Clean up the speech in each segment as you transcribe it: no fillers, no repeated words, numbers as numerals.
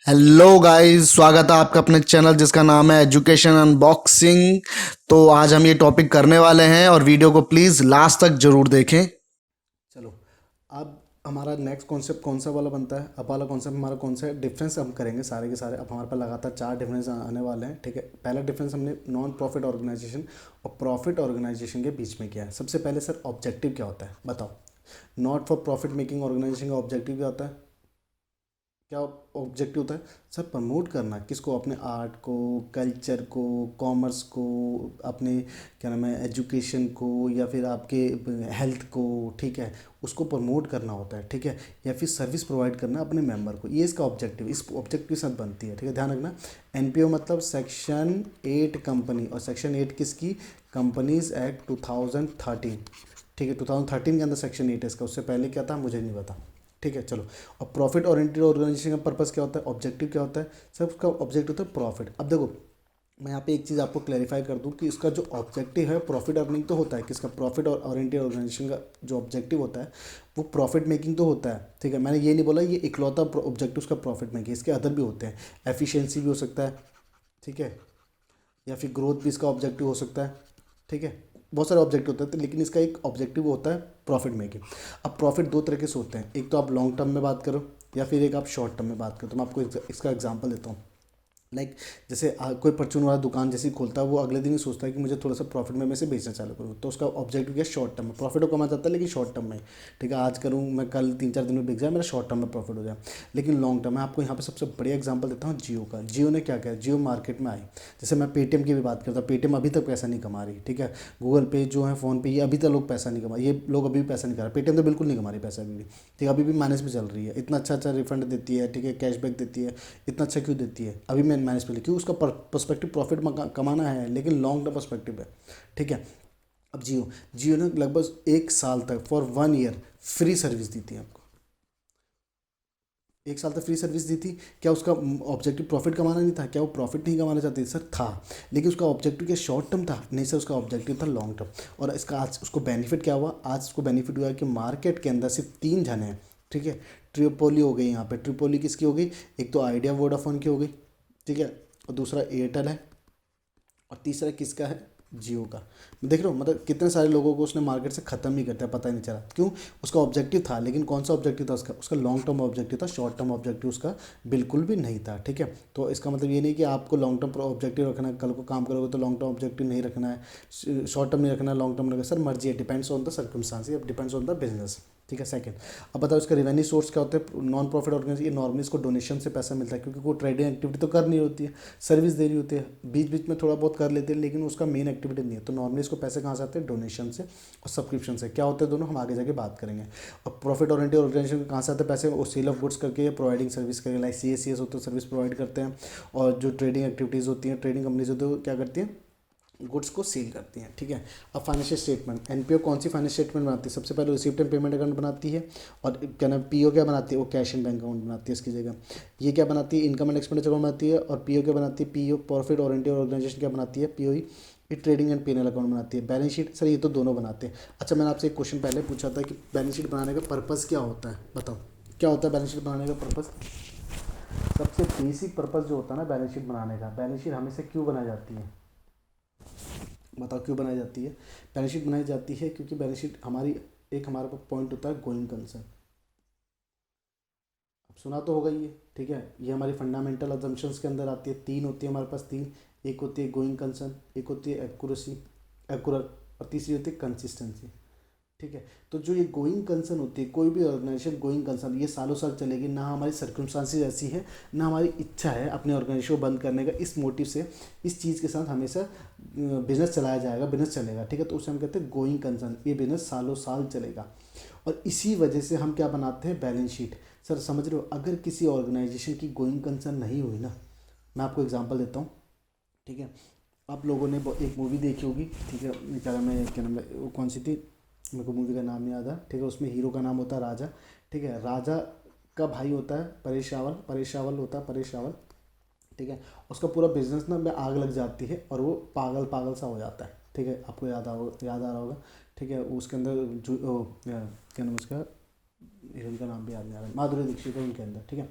Hello guys, स्वागत है आपका अपने चैनल जिसका नाम है एजुकेशन अनबॉक्सिंग। तो आज हम ये टॉपिक करने वाले हैं और वीडियो को प्लीज़ लास्ट तक जरूर देखें। चलो, अब हमारा नेक्स्ट कॉन्सेप्ट कौन सा वाला बनता है? अब वाला कॉन्सेप्ट हमारा कौन सा है? डिफरेंस हम करेंगे सारे के सारे। अब हमारे पास लगातार 4 डिफरेंस आने वाले हैं। ठीक है, पहला डिफरेंस हमने नॉन प्रॉफिट ऑर्गेनाइजेशन और प्रॉफिट ऑर्गेनाइजेशन के बीच में किया है। सबसे पहले सर, ऑब्जेक्टिव क्या होता है बताओ? Not for profit making organisation का ऑब्जेक्टिव क्या होता है? क्या ऑब्जेक्टिव होता है सर? प्रमोट करना किसको? अपने आर्ट को, कल्चर को, कॉमर्स को, अपने क्या नाम है, एजुकेशन को, या फिर आपके हेल्थ को। ठीक है, उसको प्रमोट करना होता है। ठीक है, या फिर सर्विस प्रोवाइड करना अपने मेंबर को, ये इसका ऑब्जेक्टिव, इस ऑब्जेक्टिव के साथ बनती है। ठीक है, ध्यान रखना। एनपीओ मतलब सेक्शन 8 कंपनी, और सेक्शन 8 किसकी? Companies act 2013। ठीक है, 2013 के अंदर सेक्शन 8 है इसका। उससे पहले क्या था मुझे नहीं पता। ठीक है, चलो। और प्रॉफिट ओरिएंटेड ऑर्गेनाइजेशन का पर्पस क्या होता है? ऑब्जेक्टिव क्या होता है? सब उसका ऑब्जेक्टिव होता है प्रॉफिट। अब देखो, मैं यहाँ पे एक चीज़ आपको क्लैरिफाई कर दूँ कि इसका जो ऑब्जेक्टिव है प्रॉफिट अर्निंग तो होता है। किसका? प्रॉफिट और ओरिएंटेड ऑर्गेनाइजेशन का जो ऑब्जेक्टिव होता है वो प्रॉफिट मेकिंग तो होता है। ठीक है, मैंने ये नहीं बोला ये इकलौता ऑब्जेक्टिव उसका प्रॉफिट मेकिंग, इसके अदर भी होते हैं। एफिशिएंसी भी हो सकता है। ठीक है, या फिर ग्रोथ भी इसका ऑब्जेक्टिव हो सकता है। ठीक है, बहुत सारे ऑब्जेक्टिव होते हैं तो, लेकिन इसका एक ऑब्जेक्टिव होता है प्रॉफिट मेकिंग। अब प्रॉफिट दो तरीके से होते हैं, एक तो आप लॉन्ग टर्म में बात करो या फिर एक आप शॉर्ट टर्म में बात करो। तो मैं आपको इसका एग्जांपल देता हूँ। जैसे कोई परचून वाला दुकान जैसे ही खोलता है, वो अगले दिन ही सोचता है कि मुझे थोड़ा सा प्रॉफिट में से बेचना चालू करूँ। तो उसका ऑब्जेक्टिव क्या? शॉर्ट टर्म में प्रॉफिट को कमा जाता है, लेकिन शॉर्ट टर्म में। ठीक है, आज करूँ मैं, कल 3-4 दिन में बिक जाए, मेरा शॉर्ट टर्म में प्रॉफिट हो जाए। लेकिन लॉन्ग टर्म, मैं आपको यहाँ पे सबसे बढ़िया एग्जांपल देता हूँ जियो का। जियो ने क्या किया? जियो मार्केट में आई। जैसे मैं पेटीएम की भी बात करता हूँ, पेटीएम अभी तक पैसा नहीं कमा रही। ठीक है, गूगल पे जो है, फ़ोन पे, ये अभी तक लोग पैसा नहीं कमा, ये लोग अभी भी पैसा नहीं कमा रहे। पेटीएम तो बिल्कुल नहीं कमा रही पैसा अभी भी। ठीक है, अभी भी माइनस में चल रही है। इतना अच्छा अच्छा रिफंड देती है, ठीक है, कैशबैक देती है। इतना अच्छा क्यों देती है? अभी मैं माइनस पे, क्यों? उसका पर्सपेक्टिव प्रॉफिट कमाना है, लेकिन लॉन्ग टर्म पर्सपेक्टिव है। ठीक है, अब जियो, जियो ने लगभग 1 साल तक, फॉर 1 ईयर, फ्री सर्विस दी थी आपको। 1 साल तक फ्री सर्विस दी थी। क्या उसका ऑब्जेक्टिव प्रॉफिट कमाना नहीं था? क्या वो प्रॉफिट नहीं कमाना चाहती थी? सर था। लेकिन उसका ऑब्जेक्टिव क्या शॉर्ट टर्म था? नहीं सर, उसका ऑब्जेक्टिव था लॉन्ग टर्म। और इसका आज उसको बेनिफिट क्या हुआ? आज उसको बेनिफिट हुआ कि मार्केट के अंदर सिर्फ 3 जन हैं। ठीक है, ट्रिपोली हो गई यहाँ पे। ट्रिपोली किसकी हो गई? एक तो आइडिया वोडाफोन की हो गई। ठीक है, और दूसरा एयरटेल है, और तीसरा किसका है? जियो का। देख रहे हो, मतलब कितने सारे लोगों को उसने मार्केट से ख़त्म ही कर दिया, पता ही नहीं चला। क्यों? उसका ऑब्जेक्टिव था, लेकिन कौन सा ऑब्जेक्टिव था उसका? उसका लॉन्ग टर्म ऑब्जेक्टिव था, शॉर्ट टर्म ऑब्जेक्टिव उसका बिल्कुल भी नहीं था। ठीक है, तो इसका मतलब ये नहीं कि आपको लॉन्ग टर्म ऑब्जेक्टिव रखना है, कल को काम करोगे तो लॉन्ग टर्म ऑब्जेक्टिव नहीं रखना है, शॉर्ट टर्म नहीं रखना है, लॉन्ग टर्म रखना है। सर मर्जी है, depends on the circumstances, depends on the business. ठीक है, सेकंड। अब बताओ इसका रेवेन्यू सोर्स क्या होता है? नॉन प्रॉफिट ऑर्गेनाइजेशन, ये नॉर्मली इसको डोनेशन से पैसा मिलता है, क्योंकि कोई ट्रेडिंग एक्टिविटी तो कर नहीं होती है, सर्विस दे रही होती है। बीच बीच में थोड़ा बहुत कर लेते हैं, लेकिन उसका मेन एक्टिविटी नहीं है। तो नॉर्मली इसको पैसे कहाँ से आते हैं? डोनेशन से और सब्सक्रिप्शन से। क्या होते हैं दोनों, हम आगे जाके बात करेंगे। और प्रॉफिट ओरिएंटेड ऑर्गेनाइजेशन कहाँ से आते हैं पैसे? वो सेल ऑफ गुड्स करके या प्रोवाइडिंग सर्विस करके, लाइक CACS होते हैं, सर्विस प्रोवाइड करते हैं। और जो ट्रेडिंग एक्टिविटीज़ होती हैं, ट्रेडिंग कंपनीज होती है, वो क्या करती हैं? गुड्स को सेल करती हैं। ठीक है, अब फाइनेंशियल स्टेटमेंट, एनपीओ कौन सी फाइनेंशियल स्टेटमेंट बनाती है? सबसे पहले रिसीप्ट एंड पेमेंट अकाउंट बनाती है। और क्या नाम, पीओ क्या बनाती है? वो कैश एंड बैंक अकाउंट बनाती है इसकी जगह। ये क्या बनाती है? इनकम एंड एक्सपेंडिचर अकाउंट बनाती है। और पीओ क्या बनाती है? पीओ प्रॉफिट ओरिएंटेड ऑर्गेनाइजेशन क्या बनाती है? PoE trading and PNL account बनाती है। बैलेंस शीट, सर ये तो दोनों बनाते हैं। अच्छा, मैंने आपसे एक क्वेश्चन पहले पूछा था कि बैलेंस शीट बनाने का पर्पज़ क्या होता है? बताओ क्या होता है बैलेंस शीट बनाने का पर्पज़? सबसे बेसिक पर्पज़ जो होता है ना बैलेंस शीट बनाने का, बैलेंस शीट हमेशा क्यों बनाई जाती है? बताओ क्यों बनाई जाती है? बैलेंस शीट बनाई जाती है क्योंकि बैलेंस शीट हमारी, एक हमारे पास पॉइंट होता है गोइंग कंसर्न। अब सुना तो होगा ये। ठीक है, ये हमारी फंडामेंटल अजम्पशंस के अंदर आती है। 3 होती है हमारे पास, 3। एक होती है गोइंग कंसर्न, एक होती है एक्यूरेसी, एक्यूरेट, और तीसरी होती है कंसिस्टेंसी। ठीक है, तो जो ये गोइंग कंसर्न होती है, कोई भी ऑर्गेनाइजेशन गोइंग कंसर्न, ये सालों साल चलेगी ना। हमारी सर्कमस्टांसेस ऐसी है, ना हमारी इच्छा है अपने ऑर्गेनाइजेशन को बंद करने का। इस मोटिव से, इस चीज़ के साथ हमेशा बिजनेस चलाया जाएगा, बिजनेस चलेगा। ठीक है, तो उसे हम कहते हैं गोइंग कंसर्न, ये बिजनेस सालों साल चलेगा। और इसी वजह से हम क्या बनाते हैं? Balance sheet. सर समझ रहे हो, अगर किसी ऑर्गेनाइजेशन की गोइंग कंसर्न नहीं हुई ना, मैं आपको एग्जांपल देता हूँ। ठीक है, आप लोगों ने एक मूवी देखी होगी। ठीक है, क्या नाम है, क्या नाम है, वो कौन सी थी, मेरे को मूवी का नाम नहीं याद है। ठीक है, उसमें हीरो का नाम होता है राजा। ठीक है, राजा का भाई होता है परेश रावल, परेश रावल होता है, परेश रावल। ठीक है, उसका पूरा बिजनेस ना में आग लग जाती है और वो पागल पागल सा हो जाता है। ठीक है, आपको याद आ रहा होगा। ठीक है, उसके अंदर जो क्या नाम है उसका, हीरोइन का नाम भी याद नहीं आ रहा, माधुरी दीक्षित है उनके अंदर, ठीक है।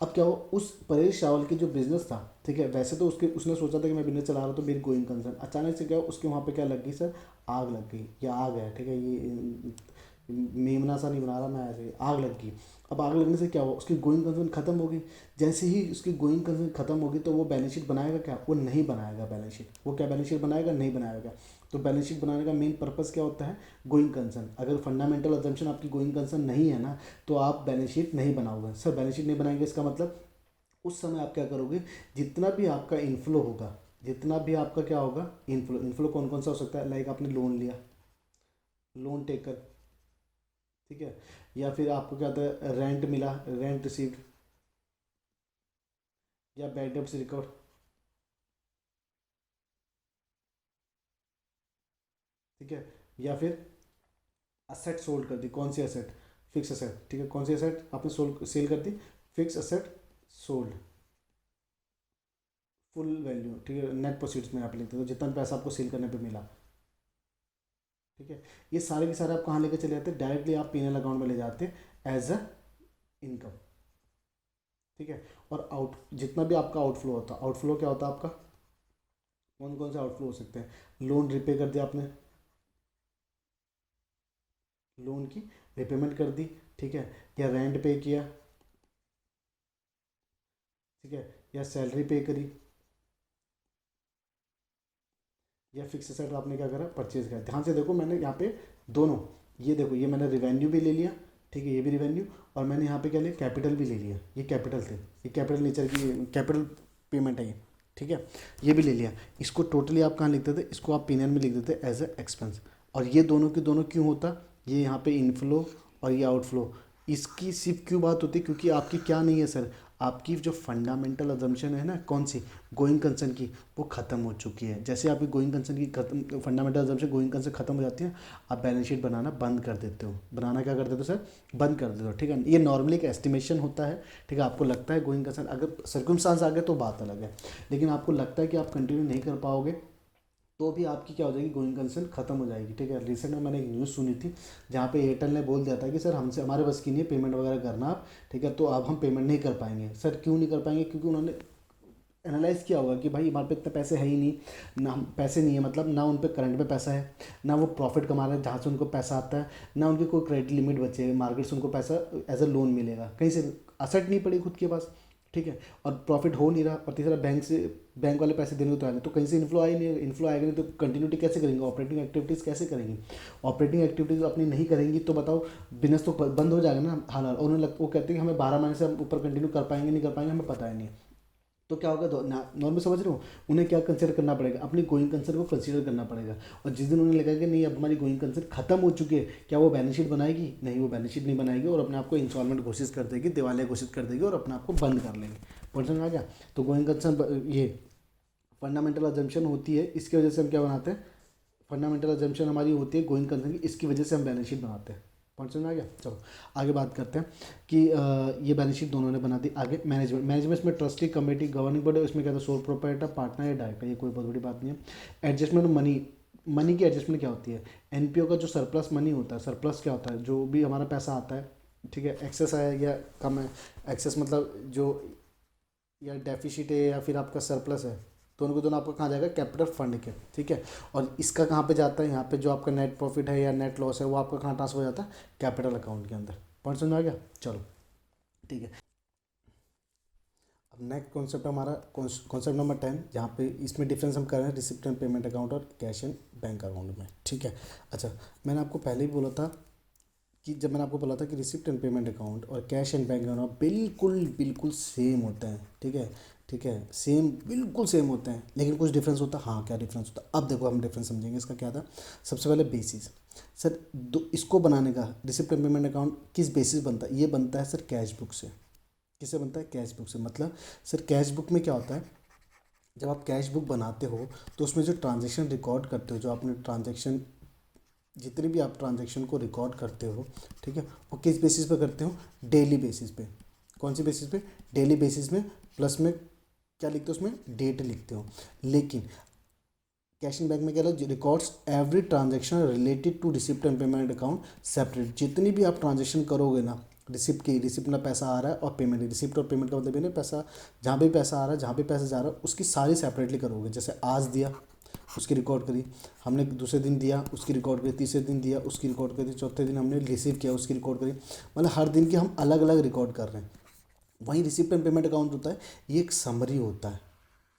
अब क्या हो, उस परेश रावल की जो बिजनेस था, ठीक है, वैसे तो उसने सोचा था कि मैं बिजनेस चला रहा हूँ तो मेरी गोइंग कंसर्न, अचानक से क्या हो, उसके वहाँ पे क्या लग गई सर, आग लग गई, या आग है, ठीक है, ये मेमना सा नहीं बना रहा मैं, ऐसे आग लग गई। अब आग लगने से क्या हुआ, उसकी गोइंग कंसर्न खत्म हो गई। जैसे ही उसकी गोइंग कंसर्न खत्म होगी तो वो बैलेंस शीट बनाएगा क्या, वो नहीं बनाएगा बैलेंस शीट, वो क्या बैलेंस शीट बनाएगा, नहीं बनाएगा। तो बैलेंस शीट बनाने का मेन पर्पस क्या होता है, गोइंग कंसर्न। अगर फंडामेंटल अजम्पशन आपकी गोइंग कंसर्न नहीं है ना, तो आप बैलेंस शीट नहीं बनाओगे। सर बैलेंस शीट नहीं बनाएंगे इसका मतलब उस समय आप क्या करोगे, जितना भी आपका इनफ्लो होगा, जितना भी आपका क्या होगा इनफ्लो, इनफ्लो कौन कौन सा हो सकता है, लाइक आपने लोन लिया, लोन टेकर, ठीक है, या फिर आपको क्या होता है, रेंट मिला, रेंट रिसीव्ड, या बैड डेब्ट्स रिकवर, ठीक है, या फिर असेट सोल्ड कर दी, कौन सी असेट, फिक्स असेट, ठीक है, कौन सी असेट आपने सोल्ड सेल कर दी, fix asset sold, full value, ठीक है, नेट प्रोसीड्स में आप लिखते हो तो जितना पैसा आपको सेल करने पे मिला, ठीक है। ये सारे के सारे आप कहाँ लेके चले जाते हैं, डायरेक्टली आप पीएनएल अकाउंट में ले जाते हैं एज अ इनकम, ठीक है। और आउट जितना भी आपका आउटफ्लो होता है, आउटफ्लो क्या होता है आपका, कौन कौन से आउटफ्लो हो सकते हैं, लोन रिपे कर दिया आपने, लोन की रिपेमेंट कर दी, ठीक है, या रेंट पे किया, ठीक है, या सैलरी पे करी, या फिक्स एसेट आपने क्या करा, परचेज करा। ध्यान से देखो मैंने यहाँ पे दोनों, ये देखो ये मैंने रिवेन्यू भी ले लिया, ठीक है, ये भी रिवेन्यू, और मैंने यहाँ पे क्या लिया, कैपिटल भी ले लिया, ये कैपिटल थे, ये कैपिटल नेचर की कैपिटल पेमेंट है ये, ठीक है, ये भी ले लिया। इसको टोटली आप कहाँ लिखते थे, इसको आप पीएनएल में लिख देते एज ए एक्सपेंस। और ये दोनों के दोनों क्यों होता, ये यहाँ पे इनफ्लो और ये आउटफ्लो, इसकी सिर्फ क्यों बात होती है, क्योंकि आपकी क्या नहीं है सर, आपकी जो फंडामेंटल अजम्पशन है ना, कौन सी, गोइंग कंसर्न की, वो ख़त्म हो चुकी है। जैसे आपकी गोइंग कंसर्न की खत्म, फंडामेंटल अजम्पशन गोइंग कंसर्न खत्म हो जाती है, आप बैलेंस शीट बनाना बंद कर देते हो, बनाना क्या कर देते हो सर, बंद कर देते हो, ठीक है। ये नॉर्मली एक एस्टिमेशन होता है, ठीक है, आपको लगता है गोइंग कंसर्न, अगर सर्कमस्टांस आ गए तो बात अलग है, लेकिन आपको लगता है कि आप कंटिन्यू नहीं कर पाओगे तो भी आपकी क्या हो जाएगी, गोइंग कंसर्न खत्म हो जाएगी, ठीक है। रिसेंट में मैंने एक न्यूज़ सुनी थी जहाँ पे एयरटेल ने बोल दिया था कि सर हमसे हमारे बस की नहीं है पेमेंट वगैरह करना आप, ठीक है, तो अब हम पेमेंट नहीं कर पाएंगे। सर क्यों नहीं कर पाएंगे, क्योंकि उन्होंने एनालाइज़ किया होगा कि भाई हमारे पे इतने पैसे है ही नहीं, ना हम पैसे नहीं है, मतलब ना उन पे करंट में पैसा है, ना वो प्रॉफिट कमा रहे हैं जहाँ से उनको पैसा आता है, ना उनकी कोई क्रेडिट लिमिट बचे है मार्केट से उनको पैसा एज अ लोन मिलेगा, कहीं से असेट नहीं पड़ी खुद के पास, ठीक है, और प्रॉफिट हो नहीं रहा, और तीसरा बैंक से, बैंक वाले पैसे देने को तो आए नहीं, तो कहीं से इन्फ्लो आई नहीं, इन्फ्लो आएगा नहीं तो कंटिन्यूटी कैसे करेंगे, ऑपरेटिंग एक्टिविटीज़ कैसे करेंगी, ऑपरेटिंग एक्टिविटीज़ अपनी नहीं करेंगी तो बताओ बिजनेस तो बंद हो जाएगा ना, हाल और उन्हें वो कहते हैं कि हमें 12 महीने से हम ऊपर कंटिन्यू कर पाएंगे नहीं कर पाएंगे हमें पता ही नहीं है। तो क्या होगा, नॉर्मल समझ रहे हो, उन्हें क्या कंसिडर करना पड़ेगा, अपनी गोइंग कंसर्न को कंसिडर करना पड़ेगा। और जिस दिन उन्हें लगा कि नहीं अब हमारी गोइंग कंसर्न खत्म हो चुकी है, क्या वो बैलेंस शीट बनाएगी, नहीं वो बैलेंस शीट नहीं बनाएगी, और अपने आप को इंस्टॉलमेंट घोषित कर देगी, दिवालिया घोषित कर देगी, और अपने आप को बंद कर लेंगे। पर्सन आ गया। तो गोइंग कंसर्न ये फंडामेंटल अजम्पशन होती है, इसकी वजह से हम क्या बनाते हैं, फंडामेंटल अजम्पशन हमारी होती है गोइंग कंसर्न की, इसकी वजह से हम बैलेंस शीट बनाते हैं। पॉइंट समझ आ गया। चलो आगे बात करते हैं कि ये बैलेंस शीट दोनों ने बना दी। आगे मैनेजमेंट, मैनेजमेंट में ट्रस्टी कमेटी गवर्निंग बॉडी, इसमें क्या था, सोल प्रोप्राइटर, पार्टनर या डायरेक्टर, ये कोई बहुत बड़ी बात नहीं है। एडजस्टमेंट मनी, मनी की एडजस्टमेंट क्या होती है, एनपीओ का जो सरप्लस मनी होता है, सरप्लस क्या होता है, जो भी हमारा पैसा आता है, ठीक है, एक्सेस है या कम है, एक्सेस मतलब जो या डेफिसिट है या फिर आपका सरप्लस है, दोनों को दोनों आपका कहाँ जाएगा, कैपिटल फंड के, ठीक है। और इसका कहाँ पे जाता है, यहाँ पे जो आपका नेट प्रॉफिट है या नेट लॉस है वो आपका कहाँ ट्रांसफर हो जाता है, कैपिटल अकाउंट के अंदर। पॉइंट समझ आ गया। चलो ठीक है। अब नेक्स्ट कॉन्सेप्ट हमारा कॉन्सेप्ट नंबर 10, जहाँ पे इसमें डिफरेंस हम कर रहे हैं रिसिप्ट एंड पेमेंट अकाउंट और कैश एंड बैंक अकाउंट में, ठीक है। अच्छा मैंने आपको पहले ही बोला था कि जब मैंने आपको बोला था कि रिसिप्ट एंड पेमेंट अकाउंट और कैश एंड बैंक अकाउंट बिल्कुल बिल्कुल सेम होते हैं, ठीक है, ठीक है, सेम बिल्कुल सेम होते हैं, लेकिन कुछ डिफरेंस होता है। हाँ क्या डिफरेंस होता है, अब देखो हम डिफरेंस समझेंगे। इसका क्या था, सबसे पहले बेसिस। सर इसको बनाने का रिसिप्ट एंड पेमेंट अकाउंट किस बेसिस बनता है, ये बनता है सर कैश बुक से। किससे बनता है, कैश बुक से। मतलब सर कैश बुक में क्या होता है, जब आप कैश बुक बनाते हो तो उसमें जो ट्रांजेक्शन रिकॉर्ड करते हो, जो आपने ट्रांजेक्शन, जितने भी आप ट्रांजैक्शन को रिकॉर्ड करते हो, ठीक है, वो किस बेसिस पे करते हो, डेली बेसिस पे। कौन सी बेसिस पे, डेली बेसिस में, प्लस में क्या लिखते हो, उसमें डेट लिखते हो। लेकिन कैश एंड बैंक में क्या है, records every transaction related to receipt and payment account separate. जितनी भी आप ट्रांजेक्शन करोगे ना, रिसिप्ट में पैसा आ रहा है और पेमेंट, रिसिप्ट और पेमेंट का मतलब ये नहीं, पैसा जहाँ भी पैसा आ रहा है, जहाँ भी पैसा जा रहा है, उसकी सारी सेपरेटली करोगे। जैसे आज दिया उसकी रिकॉर्ड करी हमने, दूसरे दिन दिया उसकी रिकॉर्ड करी, तीसरे दिन दिया उसकी रिकॉर्ड करी, चौथे दिन हमने रिसीव किया उसकी रिकॉर्ड करी। मतलब हर दिन की हम अलग अलग रिकॉर्ड कर रहे हैं। वहीं रिसिप्ट एंड पेमेंट अकाउंट होता है, ये एक समरी होता है,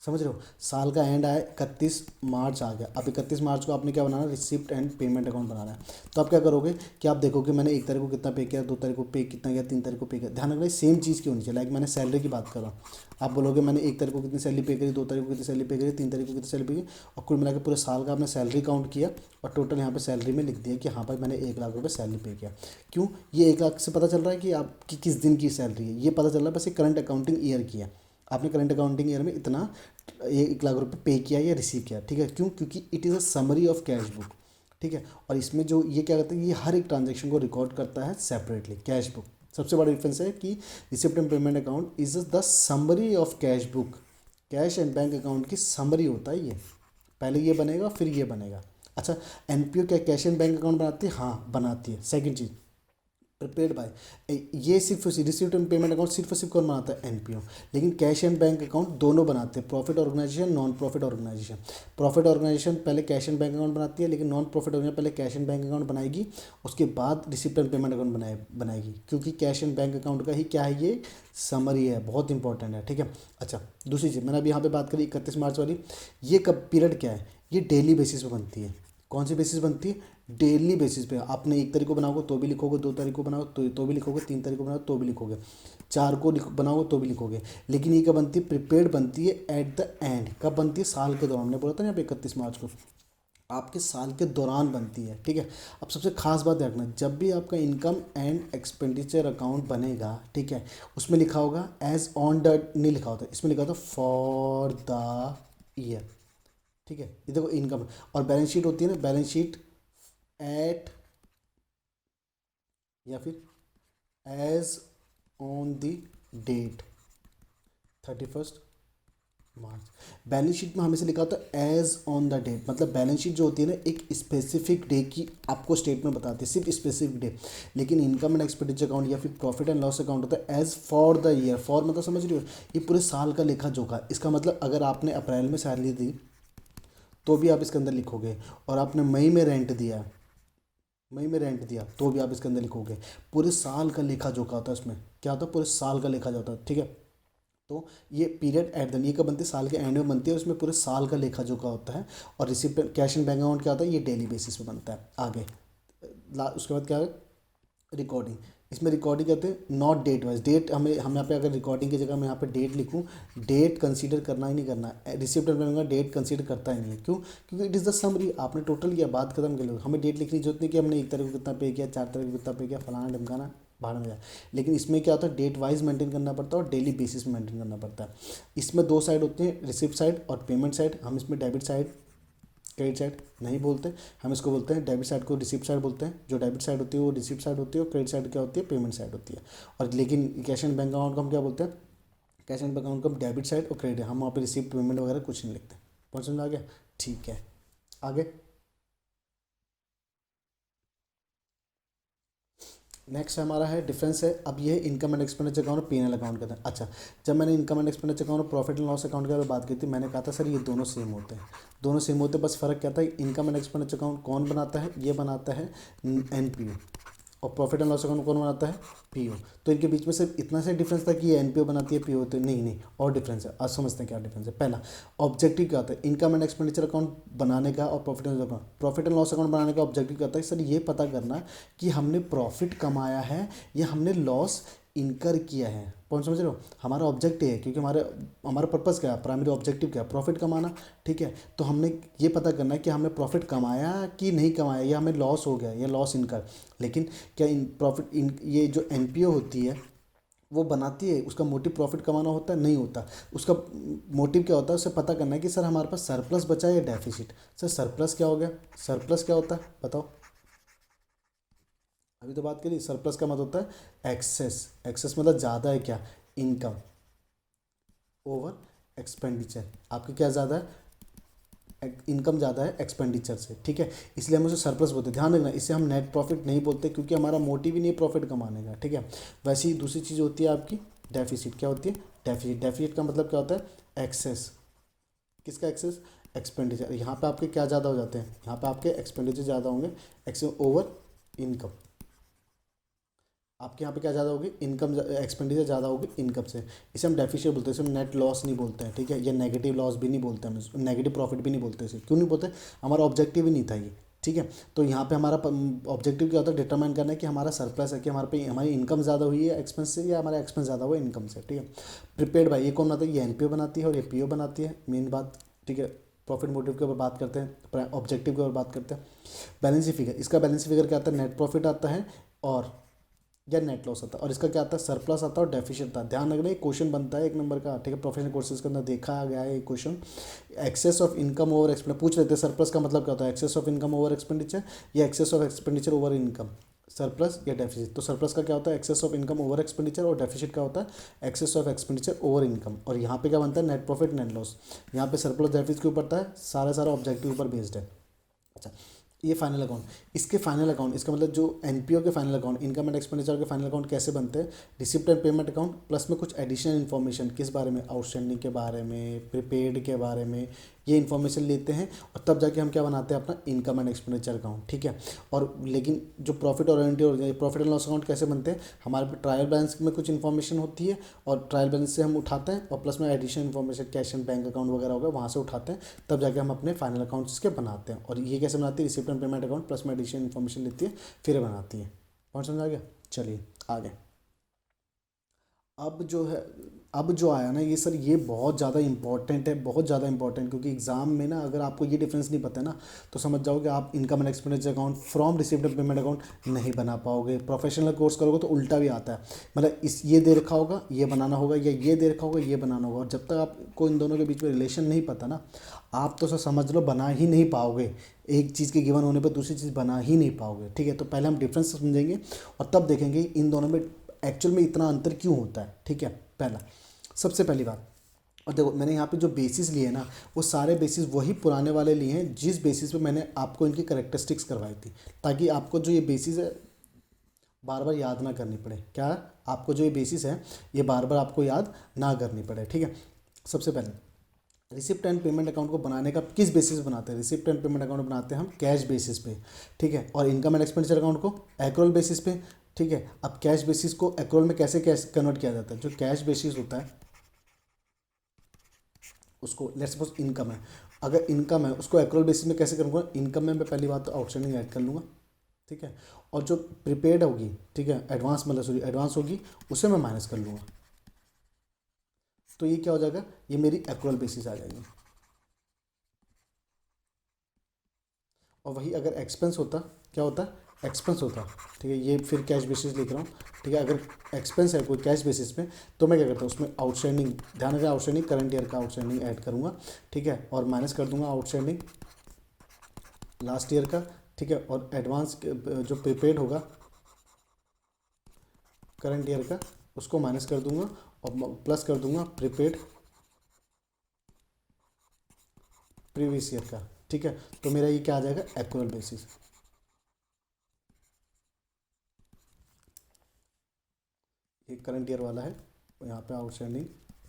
समझ रहे हो। साल का एंड आए, 31 मार्च आ गया, अब 31 मार्च को आपने क्या बनाना है, रिसिप्ट एंड पेमेंट अकाउंट बनाना है। तो आप क्या करोगे कि आप देखोगे मैंने 1 तारीख को कितना पे किया, 2 तारीख को पे कितना किया, 3 तारीख को पे किया। ध्यान रखना सेम चीज़ की होनी चाहिए। लाइक मैंने सैलरी की बात कर रहा हूँ, आप बोलोगे मैंने 1 तारीख को कितनी सैलरी पे करी, 2 तारीख को कितनी सैलरी पे करी, 3 तारीख को कितनी सैलरी पे की, और कुल मिला के पूरे साल का आपने सैलरी काउंट किया और टोटल यहाँ पे सैलरी में लिख दिया कि हाँ भाई मैंने 1 लाख रुपये सैलरी पे किया। क्यों, ये 1 लाख से पता चल रहा है कि आपकी किस दिन की सैलरी है, ये पता चल रहा है बस ये करंट अकाउंटिंग ईयर की है। आपने करंट अकाउंटिंग ईयर में इतना 1 लाख रुपये पे किया या रिसीव किया, ठीक है। क्यों, क्योंकि it is a summary of cash book, ठीक है। और इसमें जो ये क्या करता है, ये हर एक ट्रांजेक्शन को रिकॉर्ड करता है सेपरेटली। कैश बुक सबसे बड़ा डिफरेंस है कि receipt and payment account is the summary of cash book. Cash and bank account की समरी होता है ये, पहले ये बनेगा फिर ये बनेगा। अच्छा, एनपीओ क्या कैश एंड बैंक अकाउंट बनाती है? हाँ बनाती है। सेकंड चीज़, प्रिपेयर्ड बाय, ये सिर्फ रिसिप्ट एंड पेमेंट अकाउंट सिर्फ और सिर्फ कौन बनाता है? एनपीओ। लेकिन कैश एंड बैंक अकाउंट दोनों बनाते हैं, profit organisation, non profit organisation. Profit organisation पहले कैश एंड बैंक अकाउंट बनाती है, लेकिन नॉन प्रॉफिट ऑर्गेनाइजेशन पहले कैश एंड बैंक अकाउंट बनाएगी, उसके बाद रिसिप्ट एंड पेमेंट अकाउंट बनाएगी। क्योंकि कैश एंड बैंक अकाउंट का ही क्या है, ये समरी है, बहुत इंपॉर्टेंट है, ठीक है। अच्छा, दूसरी चीज़ मैंने अभी यहाँ पे बात करी 31 मार्च वाली, ये कब पीरियड क्या है, ये डेली बेसिस पे बनती है। कौन सी बेसिस बनती है? डेली बेसिस पे। आपने 1 तारीख को बनाओगे तो भी लिखोगे, 2 तारीख को बनाओ तो भी लिखोगे, 3 तारीख को बनाओ तो भी लिखोगे, 4 को बनाओगे तो भी लिखोगे। लेकिन ये कब बनती है? प्रिपेयर्ड बनती है एट द एंड। कब बनती है? साल के दौरान। हमने बोला था ना यहाँ पे 31 मार्च को, आपके साल के दौरान बनती है, ठीक है। अब सबसे खास बात रखना, जब भी आपका इनकम एंड एक्सपेंडिचर अकाउंट बनेगा, ठीक है, उसमें लिखा होगा एज ऑन द, नहीं लिखा होता, इसमें लिखा होता फॉर द ईयर, ठीक है। ये देखो इनकम, और बैलेंस शीट होती है ना, बैलेंस शीट एट या फिर as on the date 31 March. Balance sheet में हमेशा लिखा होता है एज ऑन द डेट, मतलब बैलेंस शीट जो होती है ना, एक स्पेसिफिक डे की आपको स्टेटमेंट बताती है, सिर्फ स्पेसिफिक डे। लेकिन इनकम एंड एक्सपेंडिचर अकाउंट या फिर प्रॉफिट एंड लॉस अकाउंट होता है as for the year. For मतलब समझ रही हो, ये पूरे साल का लेखा जोखा। इसका मतलब अगर आपने अप्रैल में सैलरी दी तो भी आप इसके अंदर लिखोगे, और आपने मई में रेंट दिया, मई में रेंट दिया तो भी आप इसके अंदर लिखोगे। पूरे साल का लेखा जोखा होता है उसमें, क्या होता है, पूरे साल का लेखा जोखा होता है, ठीक है। तो ये पीरियड एट द, ये कब बनती है? साल के एंड में बनती है, उसमें पूरे साल का लेखा जोखा होता है। और receipt cash and bank account क्या होता है? ये डेली बेसिस पे बनता है। आगे उसके बाद क्या है? रिकॉर्डिंग। इसमें रिकॉर्डिंग कहते हैं नॉट डेट वाइज। डेट हमें, हम यहाँ पे अगर रिकॉर्डिंग की जगह मैं यहाँ पे डेट लिखूँ, डेट कंसीडर करना ही नहीं करना। रिसिप्ट एंड पेमेंट का डेट कंसीडर करता ही नहीं है। क्यों? क्योंकि इट इज़ द समरी, आपने टोटल किया, बात खत्म कर लो। हमें डेट लिखने की जरूरत नहीं कि हमने 1 तारीख को कितना पे किया, 4 तारीख को कितना पे किया, फलाना ढमकाना भाड़ में जाए। लेकिन इसमें क्या होता है, डेट वाइज मेंटेन करना पड़ता है और डेली बेसिस में मेंटेन करना पड़ता है। इसमें 2 साइड होती हैं, रिसिप्ट साइड और पेमेंट साइड। हम इसमें डेबिट साइड, क्रेडिट साइड नहीं बोलते, हम इसको बोलते हैं डेबिट साइड को रिसिप्ट साइड बोलते हैं। जो डेबिट साइड होती है वो रिसिप्ट साइड होती है, और क्रेडिट साइड क्या होती है? पेमेंट साइड होती है। और लेकिन कैश एंड बैंक अकाउंट को हम क्या बोलते हैं? कैश एंड बैंक अकाउंट को हम डेबिट साइड और क्रेडिट, हम वहाँ पे रिसिप्ट पेमेंट वगैरह कुछ नहीं लिखते। पहुँच समझ आ गया? ठीक है, आगे नेक्स्ट हमारा है डिफरेंस है। अब ये इनकम एंड एक्सपेंडिचर अकाउंट और पीएनएल अकाउंट कहते हैं। अच्छा, जब मैंने इनकम एंड एक्सपेंडिचर अकाउंट और प्रॉफिट एंड लॉस अकाउंट के बारे में बात की थी, मैंने कहा था सर ये दोनों सेम होते हैं, दोनों सेम होते हैं। बस फ़र्क क्या था, इनकम एंड एक्सपेंडिचर अकाउंट कौन बनाता है? ये बनाता है एनपीओ, और प्रॉफिट एंड लॉस अकाउंट कौन बनाता है? पीओ। तो इनके बीच में सिर्फ इतना से डिफरेंस था कि ये एनपीओ बनाती है, पीओ तो नहीं, नहीं और डिफरेंस है। आज समझते हैं क्या डिफरेंस है। पहला, ऑब्जेक्टिव क्या होता है इनकम एंड एक्सपेंडिचर अकाउंट बनाने का और प्रॉफिट एंड लॉस अकाउंट बनाने का? ऑब्जेक्टिव क्या होता है सर? ये पता करना कि हमने प्रॉफिट कमाया है या हमने लॉस इनकर किया है। पॉइंट समझ रहे हो? हमारा ऑब्जेक्टिव है, क्योंकि हमारा पर्पज़ क्या है, प्राइमरी ऑब्जेक्टिव क्या है? प्रॉफिट कमाना, ठीक है। तो हमने ये पता करना है कि हमने प्रॉफिट कमाया कि नहीं कमाया, या हमें लॉस हो गया या लॉस इनकर। लेकिन क्या इन प्रॉफिट इन ये जो एनपीओ होती है वो बनाती है, उसका मोटिव प्रॉफिट कमाना होता है? नहीं होता। उसका मोटिव क्या होता है? उसे पता करना है कि सर हमारे पास सरप्लस बचा है या डेफिसिट। सर सरप्लस क्या हो गया? सरप्लस क्या होता है बताओ? अभी तो बात करी, सरप्लस का मतलब होता है एक्सेस। एक्सेस मतलब ज़्यादा है क्या? Income over expenditure. आपके क्या ज़्यादा है? इनकम ज़्यादा है एक्सपेंडिचर से, ठीक है, इसलिए हम उसे सरप्लस बोलते हैं। ध्यान रखना, इसे हम नेट प्रॉफिट नहीं बोलते क्योंकि हमारा मोटिव ही नहीं प्रॉफिट कमाने का, ठीक है। वैसे ही दूसरी चीज़ होती है आपकी डेफिसिट। क्या होती है? डेफिसिट। डेफिसिट का मतलब क्या होता है? एक्सेस। किसका एक्सेस? एक्सपेंडिचर। यहाँ पे आपके क्या ज़्यादा हो जाते हैं? यहाँ पे आपके एक्सपेंडिचर ज़्यादा होंगे, एक्सेस ओवर इनकम। आपके यहाँ पे क्या ज़्यादा होगी? इनकम, एक्सपेंडिचर ज़्यादा होगी इनकम से। इसे हम डेफिशिएंट बोलते हैं, इसे हम नेट लॉस नहीं बोलते हैं, ठीक है। ये नेगेटिव लॉस भी नहीं बोलते हम, नेगेटिव प्रॉफिट भी नहीं बोलते इसे। क्यों नहीं बोलते? हमारा ऑब्जेक्टिव ही नहीं था ये, ठीक है। तो यहाँ पे हमारा ऑब्जेक्टिव क्या होता है? डिटरमाइन करना है कि हमारा सरप्लस है, कि हमारे पे हमारी इनकम ज़्यादा हुई है एक्सपेंस से, या हमारा एक्सपेंस ज़्यादा हुआ है इनकम से, ठीक है। प्रीपेड भाई ये कौन बनाता है? ये एनपीओ बनाती है और ये पीओ बनाती है, मेन बात, ठीक है। प्रॉफिट मोटिव के ऊपर बात करते हैं, ऑब्जेक्टिव के ऊपर बात करते हैं। बैलेंस फिगर, इसका बैलेंस फिगर क्या आता है? नेट प्रॉफिट आता है और या नेट लॉस आता है। और इसका क्या आता है? सरप्लस आता है और डेफिशिएंट आता है। ध्यान रखना, एक क्वेश्चन बनता है 1 नंबर का, ठीक है, प्रोफेशनल कोर्सेज के अंदर देखा गया है ये question. Excess of income over expenditure पूछ लेते हैं। सरप्लस का मतलब क्या होता है? Excess of income over expenditure या excess of expenditure over income, surplus या डेफिसिट। तो सरप्लस का क्या होता है? Excess of income over expenditure, और डेफिसिट का होता है excess of expenditure over income. और यहाँ पे क्या बनता है? Net profit net loss. यहाँ पे सरप्लस डेफिसिट के ऊपर था, सारा ऑब्जेक्टिव ऊपर बेस्ड है। अच्छा, ये फाइनल अकाउंट, इसके फाइनल अकाउंट, इसका मतलब जो एनपीओ के final account, income and expenditure के फाइनल अकाउंट कैसे बनते हैं? Receipt and payment account plus में कुछ एडिशनल इन्फॉर्मेशन, किस बारे में? आउटस्टैंडिंग के बारे में, प्रीपेड के बारे में, ये इन्फॉर्मेशन लेते हैं और तब जाके हम क्या बनाते हैं? अपना इनकम एंड एक्सपेंडिचर अकाउंट, ठीक है। और लेकिन जो profit oriented, profit and loss account कैसे बनते हैं? हमारे ट्रायल बैलेंस में कुछ इन्फॉर्मेशन होती है और ट्रायल बैलेंस से हम उठाते हैं, और प्लस में additional information cash and bank account वगैरह होगा वहाँ से उठाते हैं, तब जाके हम अपने फाइनल अकाउंट्स के बनाते हैं। और ये कैसे बनाती है? Receipt and payment account plus में एडिशनल इन्फॉर्मेशन लेती है, फिर बनाती है। पॉइंट समझ आ गया? चलिए आगे। अब जो है, अब जो आया ना ये सर, ये बहुत ज़्यादा इंपॉर्टेंट है, बहुत ज़्यादा इंपॉर्टेंट, क्योंकि एग्जाम में ना अगर आपको ये डिफरेंस नहीं पता है ना, तो समझ जाओ कि आप income and expenditure account from receipt and payment account नहीं बना पाओगे। प्रोफेशनल कोर्स करोगे तो उल्टा भी आता है, मतलब इस ये दे रखा होगा ये बनाना होगा, या ये दे रखा होगा ये बनाना होगा, और जब तक आपको इन दोनों के बीच में रिलेशन नहीं पता ना, आप तो सर समझ लो बना ही नहीं पाओगे। एक चीज़ के गिवन होने पर दूसरी चीज़ बना ही नहीं पाओगे, ठीक है। तो पहले हम डिफरेंस समझेंगे और तब देखेंगे इन दोनों में एक्चुअल में इतना अंतर क्यों होता है, ठीक है। पहला, सबसे पहली बात, और देखो मैंने यहाँ पे जो बेसिस लिए हैं ना, वो सारे बेसिस वही पुराने वाले लिए हैं जिस बेसिस पे मैंने आपको इनकी करेक्टरिस्टिक्स करवाई थी, ताकि आपको जो ये बेसिस है बार बार याद ना करनी पड़े। क्या? आपको जो ये बेसिस है ये बार बार आपको याद ना करनी पड़े, ठीक है। सबसे पहले रिसिप्ट एंड पेमेंट अकाउंट को बनाने का किस बेसिस पे बनाते हैं? रिसिप्ट एंड पेमेंट अकाउंट बनाते हैं हम कैश बेसिस पे, ठीक है। और इनकम एंड एक्सपेंडिचर अकाउंट को एक्रोल बेसिस पे, ठीक है। अब कैश बेसिस को एक्रोल में कैसे कैश कन्वर्ट किया जाता है? जो कैश बेसिस होता है उसको, लेट्स सपोज इनकम है, अगर इनकम है उसको एक्रोल बेसिस में कैसे करूँगा? इनकम में मैं पहली बात तो आउटस्टैंडिंग ऐड कर लूँगा, ठीक है। और जो प्रीपेड होगी, ठीक है, एडवांस मतलब सॉरी एडवांस होगी, उसे मैं माइनस कर लूँगा। तो ये क्या हो जाएगा? ये मेरी एक्रोल बेसिस आ जाएगी। और वही अगर एक्सपेंस होता, क्या होता? एक्सपेंस होता, ठीक है। ये फिर कैश बेसिस लिख रहा हूँ, ठीक है। अगर एक्सपेंस है कोई कैश बेसिस पे, तो मैं क्या करता हूँ उसमें आउटस्टैंडिंग, ध्यान रखें आउटस्टैंडिंग करंट ईयर का आउटस्टैंडिंग ऐड करूँगा, ठीक है। और माइनस कर दूंगा आउटस्टैंडिंग लास्ट ईयर का, ठीक है। और एडवांस जो प्रीपेड होगा करंट ईयर का, उसको माइनस कर दूंगा और प्लस कर दूंगा प्रीपेड प्रीवियस ईयर का, ठीक है। तो मेरा ये क्या आ जाएगा? Accrual basis. ये करंट ईयर वाला है, यहाँ पे आउटस्टैंडिंग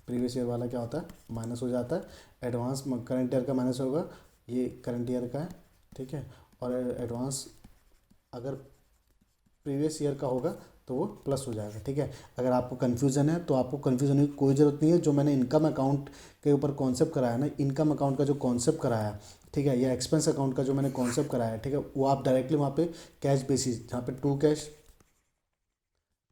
प्रीवियस ईयर वाला क्या होता है? माइनस हो जाता है। एडवांस करंट ईयर का माइनस होगा, ये करंट ईयर का है, ठीक है। और एडवांस अगर प्रीवियस ईयर का होगा तो वो प्लस हो जाएगा, ठीक है। अगर आपको कन्फ्यूज़न है तो आपको कन्फ्यूज़न की कोई ज़रूरत नहीं है। जो मैंने इनकम अकाउंट के ऊपर कॉन्सेप्ट कराया ना, इनकम अकाउंट का जो कॉन्सेप्ट कराया, ठीक है, या एक्सपेंस अकाउंट का जो मैंने कॉन्सेप्ट कराया, ठीक है, वो आप डायरेक्टली वहाँ पे कैश बेसिस, जहाँ पे टू कैश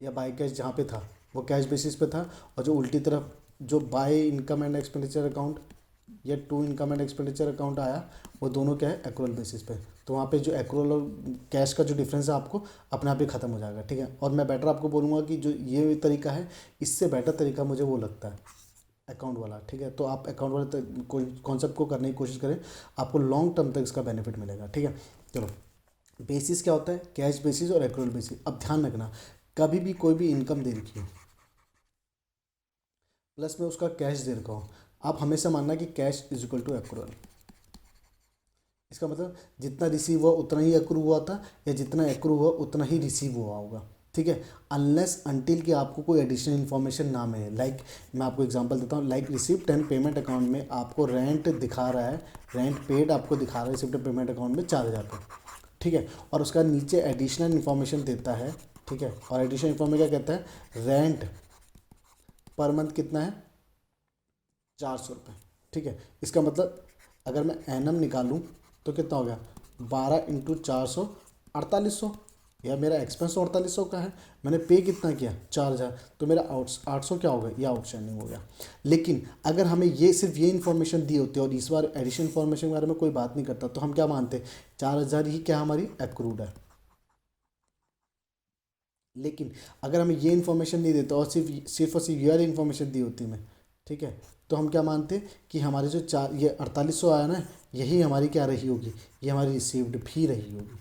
या बाय कैश जहाँ पे था वो कैश बेसिस पे था, और जो उल्टी तरफ जो by income and expenditure account या to income and expenditure account आया, वो दोनों क्या है? एक्रुअल बेसिस पे। तो वहाँ पे जो एक्रुअल और कैश का जो डिफरेंस है आपको अपने आप ही ख़त्म हो जाएगा, ठीक है। और मैं बेटर आपको बोलूँगा कि जो ये तरीका है, इससे बेटर तरीका मुझे वो लगता है अकाउंट वाला, ठीक है। तो आप अकाउंट वाले कोई कॉन्सेप्ट को करने की कोशिश करें, आपको लॉन्ग टर्म तक इसका बेनिफिट मिलेगा, ठीक है। चलो, बेसिस क्या होता है? कैश बेसिस और एक्रुअल बेसिस। अब ध्यान रखना, कभी भी कोई भी इनकम दे रखी है प्लस में उसका कैश दे रखा हो, आप हमेशा मानना कि cash is equal to accrual. इसका मतलब जितना रिसीव हुआ उतना ही एक्रू हुआ था, या जितना एक्रू हुआ उतना ही रिसीव हुआ होगा, ठीक है। अनलेस अनटिल कि आपको कोई एडिशनल इन्फॉर्मेशन ना मिले। लाइक मैं आपको एग्जांपल देता हूँ, like receipt and payment account में आपको रेंट दिखा रहा है, रेंट पेड आपको दिखा रहा है रिसिप्ट एंड पेमेंट अकाउंट में 4,000 रुपये, ठीक है। और उसका नीचे एडिशनल इन्फॉर्मेशन देता है, ठीक है। और एडिशनल इन्फॉर्मेशन क्या कहता है, रेंट पर मंथ कितना है, 400 रुपये, ठीक है। इसका मतलब अगर मैं एनम निकालूं तो कितना हो गया, 12 × 400 4800, या मेरा एक्सपेंस 4800 का है, मैंने पे कितना किया 4000, तो मेरा 800 क्या हो गया, ये आउटस्टैंडिंग हो गया। लेकिन अगर हमें ये सिर्फ ये इन्फॉर्मेशन दी होती है और इस बार एडिशनल इन्फॉर्मेशन के बारे में कोई बात नहीं करता, तो हम क्या मानते, 4000 ही क्या हमारी एक्रूड है। लेकिन अगर हमें ये इन्फॉर्मेशन नहीं देता और सिर्फ और सिर्फ ये वाली इन्फॉर्मेशन दी होती हमें, ठीक है, तो हम क्या मानते कि हमारे जो चार ये 4800 आया ना, यही हमारी क्या रही होगी, ये हमारी रिसीव्ड भी रही होगी,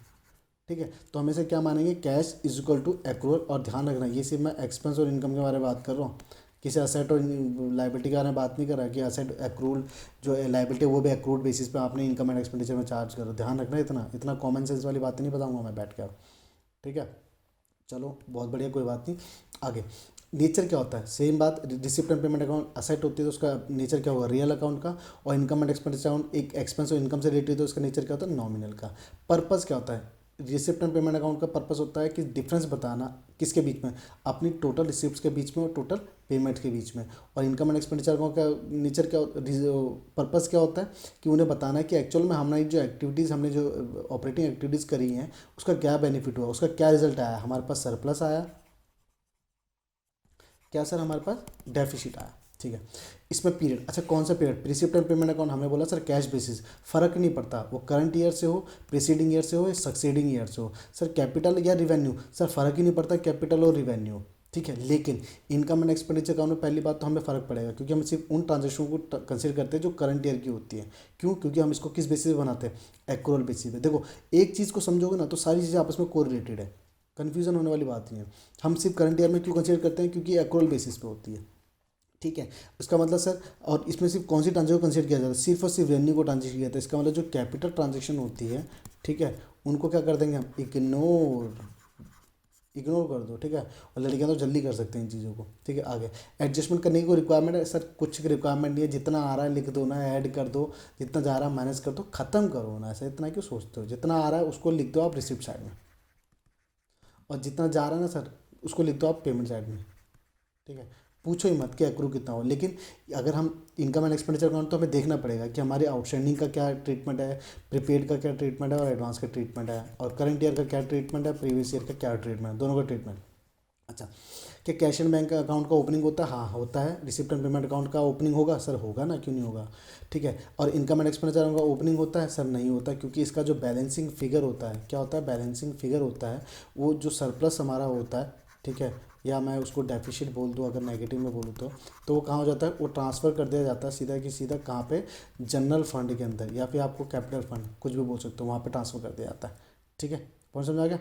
ठीक है। तो हमेशा क्या मानेंगे, cash is equal to accrual. और ध्यान रखना ये सिर्फ मैं एक्सपेंस और इनकम के बारे में बात कर रहा हूँ, किसी असेट और लाइबिलिटी के बारे में बात नहीं कर रहा कि असेट एक्रूल जो लाइबिलिटी है वो भी एक्रूड बेसिस पे आपने इनकम एंड एक्सपेंडिचर में चार्ज करो। ध्यान रखना, इतना इतना कॉमन सेंस वाली बातें नहीं बताऊंगा मैं बैठ कर, ठीक है। चलो बहुत बढ़िया, कोई बात नहीं। आगे नेचर क्या होता है, सेम बात, receipt and payment account asset होती है तो उसका नेचर क्या होगा, रियल अकाउंट का। और इनकम एंड एक्सपेंडिचर अकाउंट एक एक्सपेंस और इनकम से रिलेटेड है तो उसका नेचर क्या होता है, नॉमिनल का। पर्पस क्या होता है, रिसिप्ट एंड पेमेंट अकाउंट का पर्पस होता है कि डिफरेंस बताना किसके बीच में, अपनी टोटल रिसिप्ट के बीच में और टोटल पेमेंट के बीच में। और इनकम एंड एक्सपेंडिचर अकाउंट का नेचर क्या, पर्पस क्या होता है कि उन्हें बताना है कि एक्चुअल में हमारी जो एक्टिविटीज़, हमने जो ऑपरेटिंग एक्टिविटीज़ करी हैं उसका क्या बेनिफिट हुआ, उसका क्या रिजल्ट आया, हमारे पास सरप्लस आया क्या सर, हमारे पास डेफिसिट आया, ठीक है। इसमें पीरियड, अच्छा कौन सा period, receipt and payment account हमने बोला सर कैश बेसिस, फर्क नहीं पड़ता वो करंट ईयर से हो, प्रीसीडिंग ईयर से हो या सक्सीडिंग ईयर से हो। सर कैपिटल या रिवेन्यू, सर फर्क ही नहीं पड़ता कैपिटल और रिवेन्यू, ठीक है। लेकिन इनकम एंड एक्सपेंडिचर अकाउंट में पहली बात तो हमें फ़र्क पड़ेगा क्योंकि हम सिर्फ उन ट्रांजेक्शन को कंसिडर करते हैं जो करंट ईयर की होती है। क्यों, क्योंकि हम इसको किस बेसिस पे बनाते हैं, एक्रूअल बेसिस पे। देखो एक चीज़ को समझोगे ना तो सारी चीज़ें आपस में कोरिलेटेड है, कन्फ्यूजन होने वाली बात नहीं है। हम सिर्फ करंट ईयर में क्यों कंसिडर करते हैं, क्योंकि एक्रूअल बेसिस पे होती है, ठीक है। इसका मतलब सर, और इसमें सिर्फ कौन सी ट्रांजेक्शन को कंसिडर किया जाता है, सिर्फ और सिर्फ रेवेन्यू को ट्रांजेक्शन किया जाता है। इसका मतलब जो कैपिटल ट्रांजेक्शन होती है, ठीक है, उनको क्या कर देंगे हम, इग्नोर कर दो, ठीक है। और लड़कियां तो जल्दी कर सकते हैं इन चीज़ों को, ठीक है। आगे एडजस्टमेंट करने की कोई रिक्वायरमेंट है सर, कुछ रिक्वायरमेंट नहीं है, जितना आ रहा है लिख दो ना, ऐड कर दो, जितना जा रहा है माइनस कर दो, खत्म करो ना, ऐसा इतना क्यों सोचते हो, जितना आ रहा है उसको लिख दो आप रिसिप्ट साइड में, और जितना जा रहा है ना सर उसको लिख दो आप पेमेंट साइड में, ठीक है। पूछो ही मत कि एक्रू कितना हो। लेकिन अगर हम इनकम एंड एक्सपेंडिचर अकाउंट तो हमें देखना पड़ेगा कि हमारे आउटस्टैंडिंग का क्या ट्रीटमेंट है, प्रीपेड का क्या ट्रीटमेंट है और एडवांस का ट्रीटमेंट है, और करंट ईयर का क्या ट्रीटमेंट है, प्रीवियस ईयर का क्या ट्रीटमेंट है, दोनों का ट्रीटमेंट। अच्छा, क्या कैश एंड बैंक अकाउंट का ओपनिंग होता है, हाँ होता है। रिसिप्ट एंड पेमेंट अकाउंट का ओपनिंग होगा सर, होगा ना, क्यों नहीं होगा, ठीक है। और इनकम एंड एक्सपेंडिचर अकाउंट का ओपनिंग होता है सर, नहीं होता, क्योंकि इसका जो बैलेंसिंग फिगर होता है, क्या होता है, बैलेंसिंग फिगर होता है, वो जो सरप्लस हमारा होता है, ठीक है, या मैं उसको डेफिशिट बोल दूँ अगर नेगेटिव में बोलूँ तो वो कहाँ हो जाता है, वो ट्रांसफ़र कर दिया जाता है सीधा कि सीधा कहाँ पे, जनरल फंड के अंदर, या फिर आपको कैपिटल फंड कुछ भी बोल सकते हो, वहाँ पे ट्रांसफ़र कर दिया जाता है, ठीक है। पॉइंट समझ आ गया,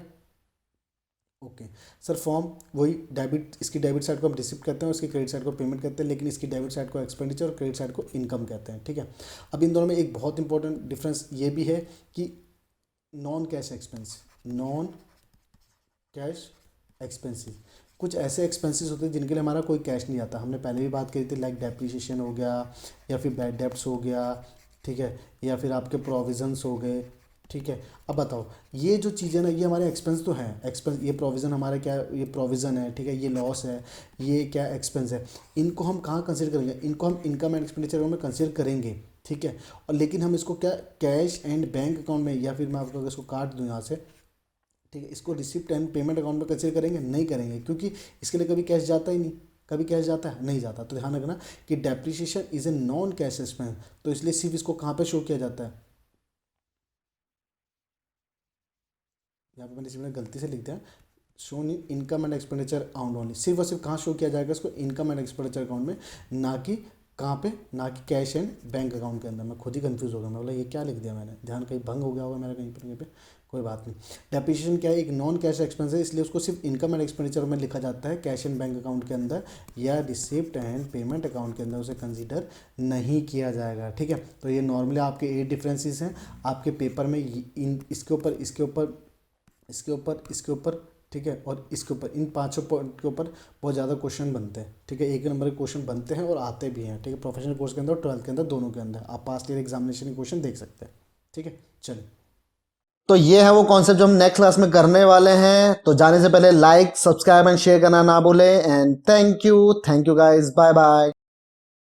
ओके। सर फॉर्म वही, डेबिट, इसकी डेबिट साइड को हम रिसिप्ट कहते हैं, उसकी क्रेडिट साइड को पेमेंट कहते हैं, लेकिन इसकी डेबिट साइड को एक्सपेंडिचर और क्रेडिट साइड को इनकम कहते हैं, ठीक है। अब इन दोनों में एक बहुत इंपॉर्टेंट डिफरेंस ये भी है कि non cash expense, non cash expenses, कुछ ऐसे एक्सपेंसेस होते हैं जिनके लिए हमारा कोई कैश नहीं आता, हमने पहले भी बात करी थी, लाइक डेप्रिसिएशन हो गया, या फिर बैड डेब्ट्स हो गया, ठीक है, या फिर आपके प्रोविजंस हो गए, ठीक है। अब बताओ ये जो चीज़ें ना, ये हमारे एक्सपेंस तो हैं, एक्सपेंस, ये प्रोविज़न हमारा क्या है, ये प्रोविज़न है, ठीक है, ये लॉस है, ये क्या एक्सपेंस है, इनको हम कहाँ कंसिडर करेंगे, इनको हम इनकम एंड एक्सपेंडिचर में कंसिडर करेंगे, ठीक है। और लेकिन हम इसको क्या, कैश एंड बैंक अकाउंट में, या फिर मैं आपको अगर इसको काट दूँ यहाँ से, ठीक है, इसको रिसिप्ट एंड पेमेंट अकाउंट में कंसिडर करेंगे, नहीं करेंगे, क्योंकि इसके लिए कभी कैश जाता ही नहीं, कभी कैश जाता है, नहीं जाता। तो ध्यान रखना कि depreciation is a non cash expense, तो इसलिए सिर्फ इसको कहाँ पे शो किया जाता है, यहाँ पे मैंने इसमें गलती से लिख दिया, shown in income and expenditure account only, सिर्फ और सिर्फ कहाँ शो किया जाएगा इसको, इनकम एंड एक्सपेंडिचर अकाउंट में, ना कि कहाँ पे, ना कि कैश एंड बैंक अकाउंट के अंदर। मैं खुद ही कंफ्यूज हो गया, मैं बोला ये क्या लिख दिया मैंने, ध्यान कहीं भंग हो गया होगा मेरा कहीं पर, कोई बात नहीं। डेप्रिसिएशन क्या है, एक नॉन कैश एक्सपेंस है, इसलिए उसको सिर्फ इनकम एंड एक्सपेंडिचर में लिखा जाता है, कैश एंड बैंक अकाउंट के अंदर या रिसिप्ट एंड पेमेंट अकाउंट के अंदर उसे कंसीडर नहीं किया जाएगा। ठीक है, तो ये नॉर्मली आपके 8 डिफरेंसेस हैं आपके पेपर में, इन इसके ऊपर इसके ऊपर इसके ऊपर इसके ऊपर, ठीक है, और इसके ऊपर, इन पांचों पॉइंट के ऊपर बहुत ज़्यादा क्वेश्चन बनते हैं। ठीक है, एक नंबर के क्वेश्चन बनते हैं और आते भी हैं। ठीक है, प्रोफेशनल कोर्स के अंदर और 12th के अंदर, दोनों के अंदर आप पास्ट ईयर एग्जामिनेशन के क्वेश्चन देख सकते हैं। ठीक है, चलिए। तो ये है वो कॉन्सेप्ट जो हम नेक्स्ट क्लास में करने वाले हैं। तो जाने से पहले लाइक, सब्सक्राइब एंड शेयर करना ना भूलें। And thank you guys, bye bye.